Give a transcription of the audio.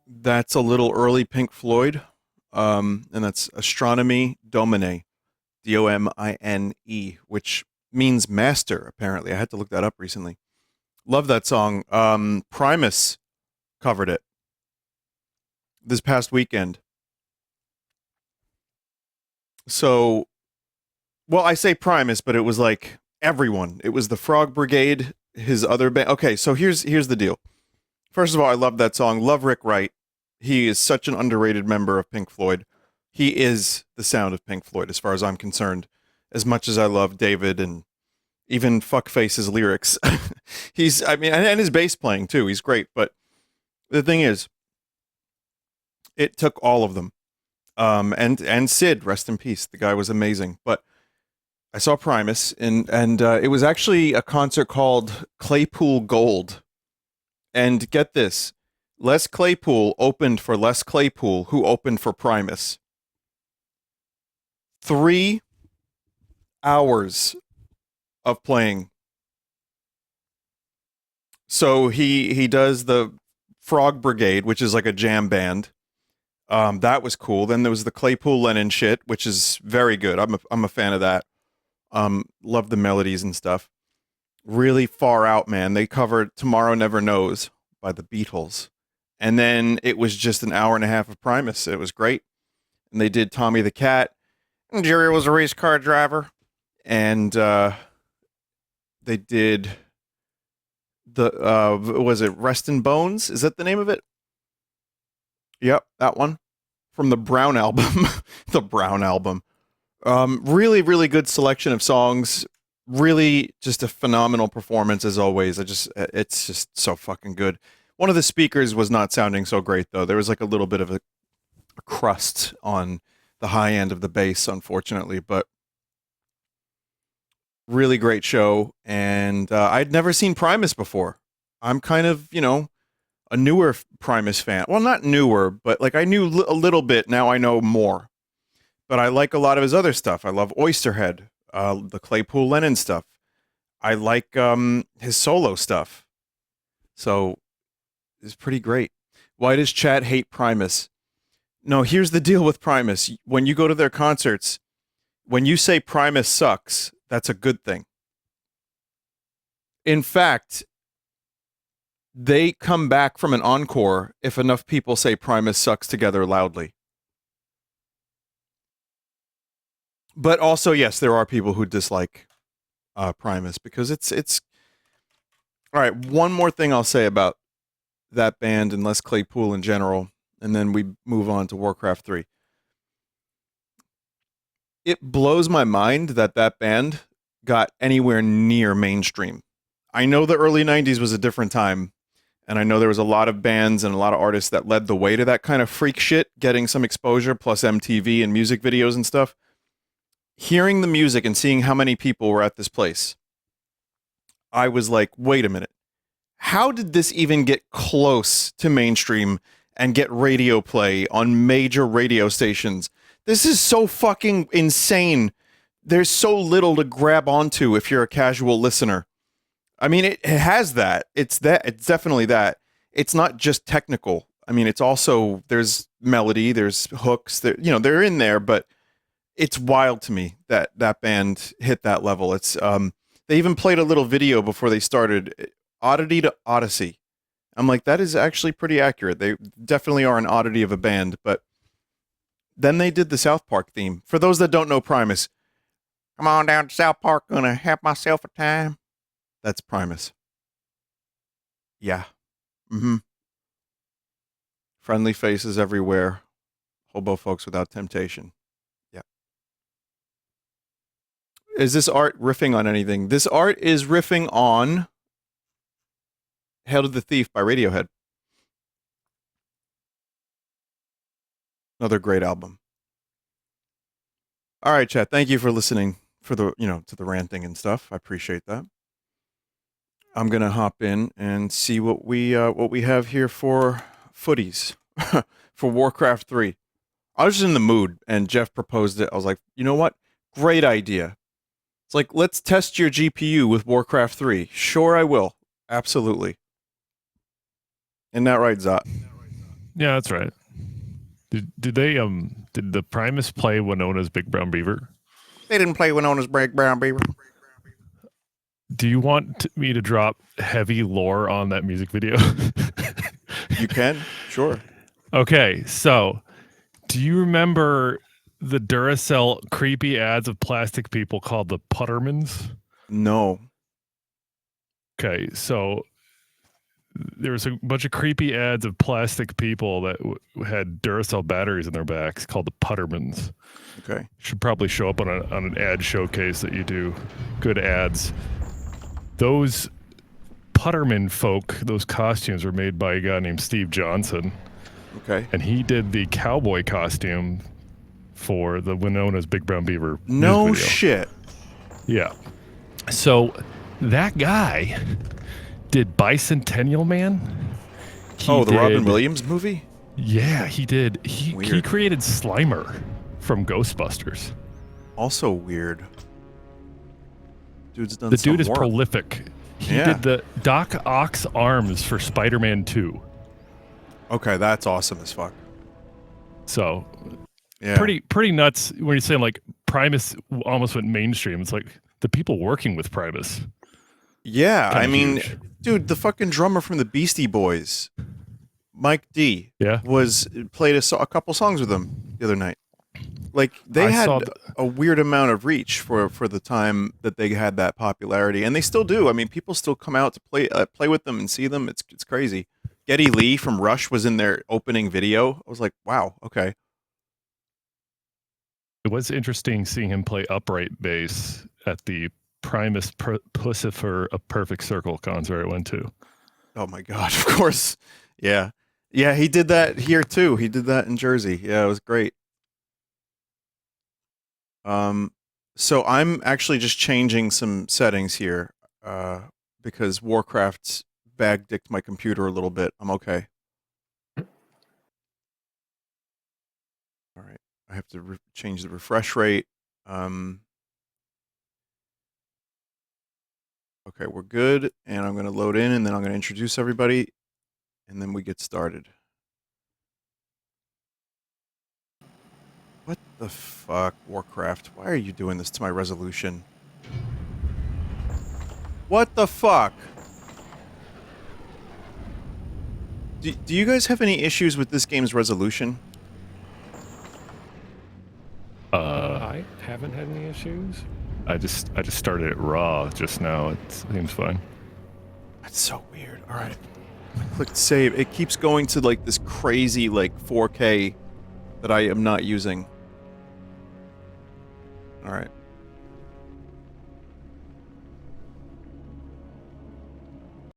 That's a little early Pink Floyd. And that's Astronomy Domine, Domine, which means master, apparently. I had to look that up recently. Love that song. Primus covered it this past weekend. So, well, I say Primus, but it was like everyone. It was the Frog Brigade, his other band. Okay, so here's the deal. First of all, I love that song. Love Rick Wright. He is such an underrated member of Pink Floyd. He is the sound of Pink Floyd, as far as I'm concerned. As much as I love David and even Fuckface's lyrics, I mean, and his bass playing too. He's great. But the thing is, it took all of them. And Sid, rest in peace. The guy was amazing. But I saw Primus, and it was actually a concert called Claypool Gold. And get this, Les Claypool opened for Les Claypool, who opened for Primus. 3 hours of playing. So he does the Frog Brigade, which is like a jam band. That was cool. Then there was the Claypool Lennon shit, which is very good. I'm a fan of that. Love the melodies and stuff. Really far out, man. They covered Tomorrow Never Knows by the Beatles. And then it was just an hour and a half of Primus. It was great. And they did Tommy the Cat. And Jerry was a race car driver. And they did was it Rest in Bones? Is that the name of it? Yep, that one. From the Brown album. The Brown album. Really, really good selection of songs. Really just a phenomenal performance as always. It's just so fucking good. One of the speakers was not sounding so great though. There was like a little bit of a crust on the high end of the bass, unfortunately, but really great show. And I'd never seen Primus before. I'm kind of, a newer Primus fan. Well, not newer, but like I knew a little bit. Now I know more. But I like a lot of his other stuff. I love Oysterhead, the Claypool Lennon stuff. I like his solo stuff. So it's pretty great. Why does Chad hate Primus? No, here's the deal with Primus. When you go to their concerts, when you say Primus sucks, that's a good thing. In fact, they come back from an encore if enough people say Primus sucks together loudly. But also, yes, there are people who dislike Primus because it's all right. One more thing I'll say about that band and Les Claypool in general, and then we move on to Warcraft 3. It blows my mind that that band got anywhere near mainstream. I know the early 90s was a different time, and I know there was a lot of bands and a lot of artists that led the way to that kind of freak shit, getting some exposure, plus MTV and music videos and stuff. Hearing the music and seeing how many people were at this place, I was like, wait a minute. How did this even get close to mainstream and get radio play on major radio stations? This is so fucking insane. There's so little to grab onto if you're a casual listener. I mean, it has that. It's that. It's definitely that. It's not just technical. I mean, it's also, there's melody, there's hooks, they're in there, but it's wild to me that that band hit that level. It's they even played a little video before they started, Oddity to Odyssey. I'm like, that is actually pretty accurate. They definitely are an oddity of a band, but then they did the South Park theme. For those that don't know Primus, come on down to South Park, gonna have myself a time. That's Primus. Yeah. Mm-hmm. Friendly faces everywhere. Hobo folks without temptation. Yeah. Is this art riffing on anything? This art is riffing on Hail to the Thief by Radiohead. Another great album. All right, chat. Thank you for listening for the, to the ranting and stuff. I appreciate that. I'm gonna hop in and see what we have here for footies for Warcraft 3. I was just in the mood, and Jeff proposed it. I was like, you know what? Great idea. It's like, let's test your GPU with Warcraft 3. Sure, I will. Absolutely. Isn't that right, Zot? Yeah, that's right. Did they did the Primus play Winona's Big Brown Beaver? They didn't play Winona's Big Brown Beaver. Do you want me to drop heavy lore on that music video? You can, sure. Okay, so do you remember the Duracell creepy ads of plastic people called the Puttermans? No. Okay, so there was a bunch of creepy ads of plastic people that had Duracell batteries in their backs called the Puttermans. Okay. Should probably show up on an ad showcase that you do. Good ads. Those Putterman folk, those costumes were made by a guy named Steve Johnson. Okay. And he did the cowboy costume for the Winona's Big Brown Beaver. No music video. shit. Yeah. So that guy did Bicentennial Man. The Robin Williams movie? Yeah, he did. He Weird. created Slimer from Ghostbusters. Also weird. Dude's done The some dude is work. prolific. He Yeah. did the Doc Ock's arms for Spider-Man 2. Okay, that's awesome as fuck. So Yeah. pretty nuts when you're saying like Primus almost went mainstream. It's like the people working with Primus. Yeah, Kinda I mean, huge. dude, the fucking drummer from the Beastie Boys, Mike D, Yeah. played a couple songs with them the other night. Like they I had saw a weird amount of reach for the time that they had that popularity, and they still do. I mean, people still come out to play with them and see them. It's crazy. Geddy Lee from Rush was in their opening video. I was like, wow, okay. It was interesting seeing him play upright bass at the Primus Pussifer A Perfect Circle concert I went to. Oh my god, of course. Yeah. Yeah, he did that here too. He did that in Jersey. Yeah, it was great. So I'm actually just changing some settings here, because Warcraft bag-dicked my computer a little bit. I'm okay. All right. I have to change the refresh rate. Okay, we're good. And I'm going to load in, and then I'm going to introduce everybody, and then we get started. What the fuck, Warcraft? Why are you doing this to my resolution? What the fuck? Do you guys have any issues with this game's resolution? I haven't had any issues. I just started it raw just now. It seems fine. That's so weird. All right. I clicked save. It keeps going to like this crazy like 4K that I am not using. All right.